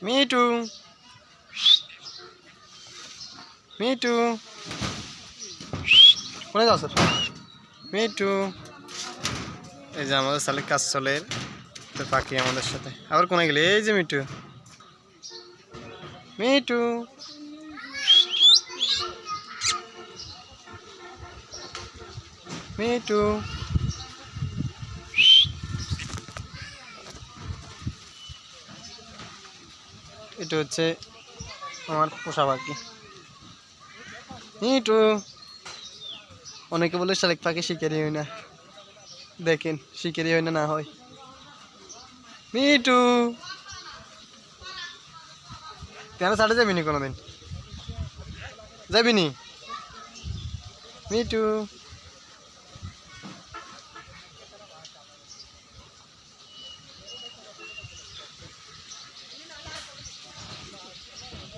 Me too me too কোথায় যাও sir? Me too, এই যে আমাদের সালে কাজ চলে তো পাখি আমাদের সাথে। আবার কোনে গেলে? এই যে মিটু মিটু মিটু। এটা হচ্ছে আমার পোষা পাখি মিটু। অনেকে বলে শালিক পাখি শিকারি হয় না, দেখেন শিকারি হয় না হয়। মিটু কেন ছাড়ে যাবি নি কোনোদিন? যাবি নি মিটু?